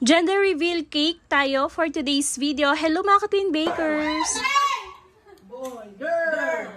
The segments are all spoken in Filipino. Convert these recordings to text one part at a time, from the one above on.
Gender reveal cake tayo for today's video. Hello mga ka-twin bakers! Boy, girl!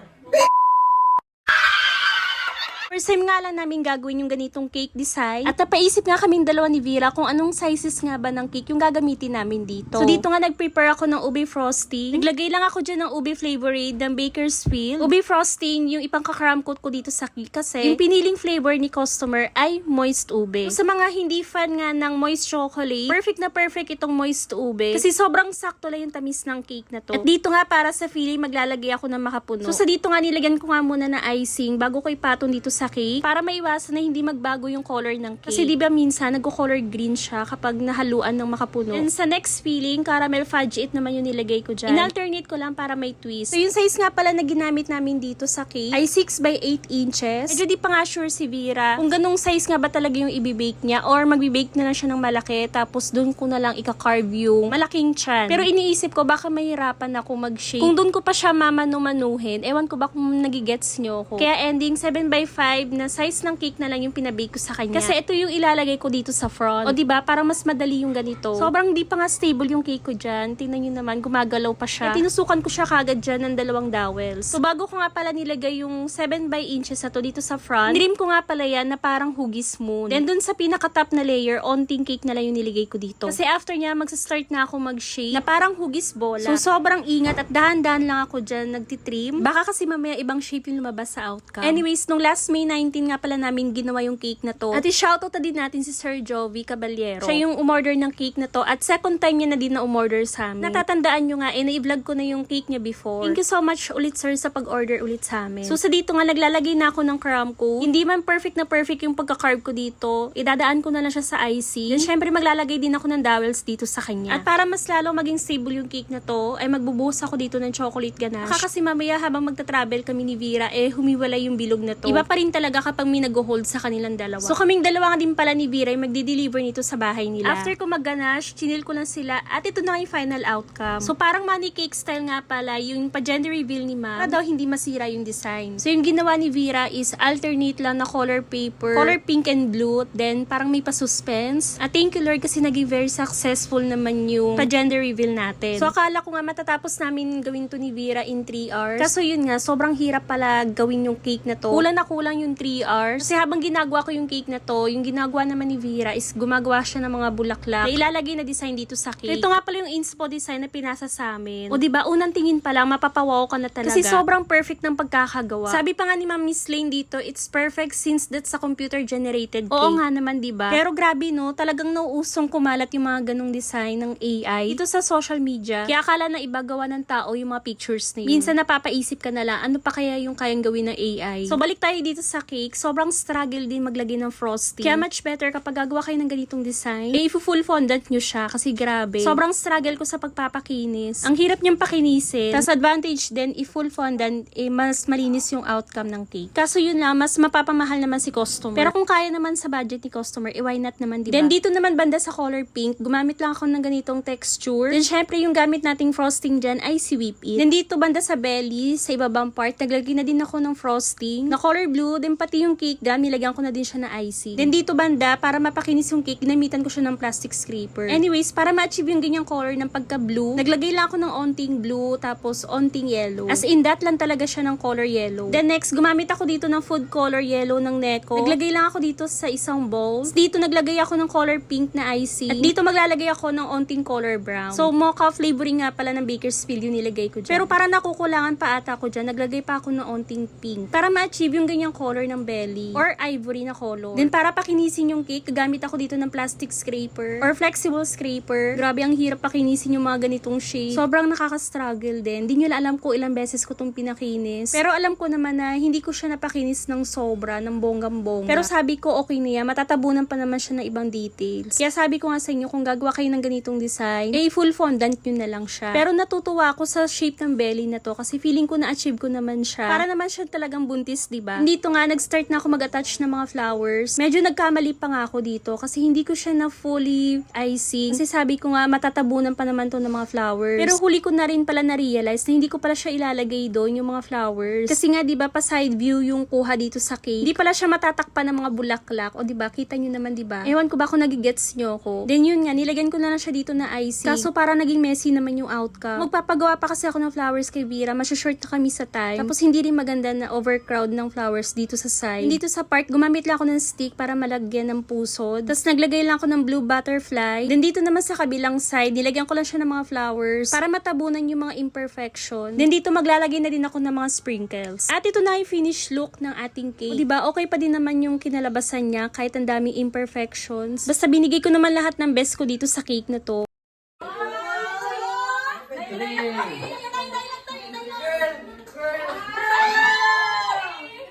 First time nga lang namin gagawin yung ganitong cake design. At napaisip nga kaming dalawa ni Vera kung anong sizes nga ba ng cake yung gagamitin namin dito. So dito nga nag-prepare ako ng ube frosting. Naglagay lang ako dyan ng ube flavorade ng Bakersfield. Ube frosting yung ipang-cram coat ko dito sa cake kasi yung piniling flavor ni customer ay moist ube. So, sa mga hindi fan nga ng moist chocolate, perfect na perfect itong moist ube. Kasi sobrang sakto lang yung tamis ng cake na to. At dito nga para sa feeling maglalagay ako ng makapuno. So sa dito nga nilagyan ko nga muna na icing bago ko ipatong dito sa cake para maiwasan na hindi magbago yung color ng cake. Kasi diba minsan nagko-color green siya kapag nahaluan ng makapuno. And sa next filling, caramel fudge it naman yung nilagay ko dyan. In-alternate ko lang para may twist. So yung size nga pala na ginamit namin dito sa cake ay 6 by 8 inches. Medyo di pa nga sure si Vera kung ganung size nga ba talaga yung ibibake niya or magbibake na lang siya ng malaki tapos dun ko na lang ika-carve yung malaking chan. Pero iniisip ko baka mahirapan ako mag-shape. Kung dun ko pa siya mamanu-manuhin, ewan ko ba kung nagigets nyo ko. Kaya ending 7 by 5 na size ng cake na lang yung pinabake ko sa kanya. Kasi ito yung ilalagay ko dito sa front. O diba, parang mas madali yung ganito. Sobrang di pa nga stable yung cake ko dyan. Tingnan nyo naman, gumagalaw pa siya. At tinusukan ko siya kagad dyan ng 2 dowels. So bago ko nga pala nilagay yung 7 by inches na to dito sa front, nitrim ko nga pala yan na parang hugis moon. Then dun sa pinaka-top na layer, onting cake na lang yung niligay ko dito. Kasi after niya, magsa-start na ako mag-shape na parang hugis bola. So sobrang ingat at dahan-dahan lang ako dyan nagtitrim. Baka kasi mamaya ibang shape yung lumabas sa outcome. Anyways, nung last May 19 nga pala namin ginawa yung cake na to. At i-shoutout na din natin si Sir Jovi Caballero. Siya yung umorder ng cake na to at second time niya na din na umorder sa amin. Natatandaan nyo nga, na-i-vlog ko na yung cake niya before. Thank you so much ulit sir sa pag-order ulit sa amin. So sa dito nga, naglalagay na ako ng crumb ko. Hindi man perfect na perfect yung pagka-carve ko dito. Idadaan ko na lang siya sa icing. Then syempre maglalagay din ako ng dowels dito sa kanya. At para mas lalo maging stable yung cake na to, ay magbubuhos ako dito ng chocolate ganache. Kasi mamaya habang magta-travel kami ni Vera, humiwalay yung bilog na to. Iba pa rin talaga kapag may nag-hold sa kanilang dalawa. So kaming dalawa nga din pala ni Vera ay magdi-deliver nito sa bahay nila. After ko mag-ganache, chinil ko lang sila at ito na yung final outcome. So parang money cake style nga pala yung pa-gender reveal ni Ma para daw hindi masira yung design. So yung ginawa ni Vera is alternate lang na color paper, color pink and blue, then parang may pa-suspense. At thank you Lord kasi naging very successful naman yung pa-gender reveal natin. So akala ko nga matatapos namin gawin to ni Vera in 3 hours. Kaso yun nga, sobrang hirap pala gawin yung cake na to. Kulang na kulang yung 3 hours. Kasi habang ginagawa ko yung cake na to, yung ginagawa naman ni Vera is gumagawa siya ng mga bulaklak na ilalagay na design dito sa cake. Ito nga pala yung inspo design na pinasa sa amin. O diba, unang tingin pa lang, mapapawaw ka na talaga. Kasi sobrang perfect ng pagkakagawa. Sabi pa nga ni Ma'am Miss Lane dito, it's perfect since that's a computer generated cake. Oo nga naman, diba? Pero grabe no, talagang nauusong kumalat yung mga ganong design ng AI dito sa social media. Kaya akala na ibagawa ng tao yung mga pictures na yun. Minsan napapaisip ka na lang, ano pa kaya yung kayang gawin ng AI? So balik tayo dito sa cake, sobrang struggle din maglagay ng frosting. Kaya much better kapag gagawa kayo ng ganitong design, full fondant nyo siya kasi grabe. Sobrang struggle ko sa pagpapakinis. Ang hirap niyang pakinisin. Tapos advantage din, full fondant, mas malinis yung outcome ng cake. Kaso yun lang, mas mapapamahal naman si customer. Pero kung kaya naman sa budget ni customer, why not naman, diba? Then dito naman banda sa color pink, gumamit lang ako ng ganitong texture. Then syempre yung gamit nating frosting dyan ay si Whip It. Then dito banda sa belly, sa ibabang part, naglagay na din ako ng frosting na color blue. Then pati yung cake dam, nilagyan ko na din siya na icing. Then dito banda, para mapakinis yung cake, ginamitan ko siya ng plastic scraper. Anyways, para ma-achieve yung ganyang color ng pagka-blue, naglagay lang ako ng onting blue, tapos onting yellow. As in, that lang talaga siya ng color yellow. Then next, gumamit ako dito ng food color yellow ng Neko. Naglagay lang ako dito sa isang bowl. Dito naglagay ako ng color pink na icing. At dito maglalagay ako ng onting color brown. So, mocha flavoring nga pala ng Bakersfield yung nilagay ko dyan. Pero para nakukulangan pa ata ko dyan, naglagay pa ako ng onting pink. Para ma-achieve yung ganyang color ng belly. Or ivory na color. Then para pakinisin yung cake, gamit ako dito ng plastic scraper or flexible scraper. Grabe, ang hirap pakinisin yung mga ganitong shape. Sobrang nakaka-struggle din. Hindi nyo alam ko ilang beses ko itong pinakinis. Pero alam ko naman na hindi ko siya napakinis ng sobra, ng bonggam-bongga. Pero sabi ko okay na yan, matatabunan pa naman siya ng ibang details. Kaya sabi ko nga sa inyo, kung gagawa kayo ng ganitong design, full fondant nyo na lang siya. Pero natutuwa ako sa shape ng belly na to kasi feeling ko na-achieve ko naman siya. Para naman siya talagang buntis, diba? Dito nga nga, nag-start na ako mag-attach ng mga flowers. Medyo nagkamali pa nga ako dito kasi hindi ko siya na fully icing. Kasi sabi ko nga, matatabunan pa naman to ng mga flowers. Pero huli ko na rin pala na-realize na hindi ko pala siya ilalagay doon yung mga flowers. Kasi nga, di ba, pa side view yung kuha dito sa cake. Hindi pala siya matatakpan ng mga bulaklak. O di ba, kita nyo naman, di ba? Ewan ko ba kung nagigets nyo ko. Then yun nga, nilagyan ko na lang siya dito na icing. Kaso para naging messy naman yung outcome. Magpapagawa pa kasi ako ng flowers kay Vera. Masya-short na kami sa time. Tapos hindi rin maganda na overcrowd ng flowers dito sa side. Dito sa part, gumamit lang ako ng stick para malagyan ng pusod. Tapos naglagay lang ako ng blue butterfly. Then dito naman sa kabilang side, nilagyan ko lang siya ng mga flowers para matabunan yung mga imperfection. Then dito maglalagay na din ako ng mga sprinkles. At ito na yung finished look ng ating cake. O diba, okay pa din naman yung kinalabasan niya kahit ang daming imperfections. Basta binigay ko naman lahat ng best ko dito sa cake na to.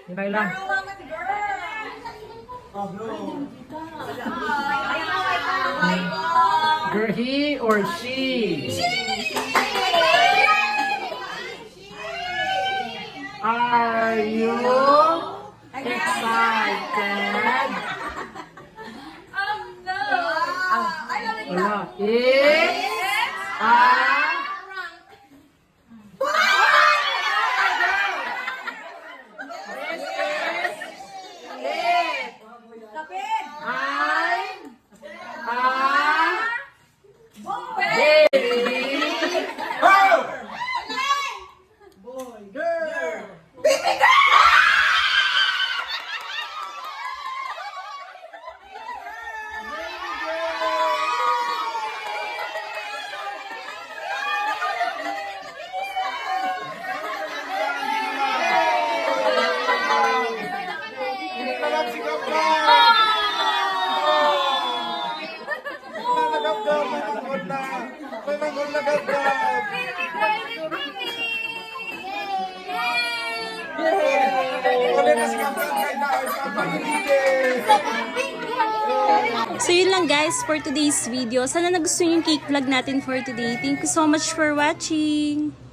Hintay lang. Girl, he or she? Are you excited? Wala. Boy, girl. So yun lang guys for today's video. Sana nagustuhan yung cake vlog natin for today. Thank you so much for watching!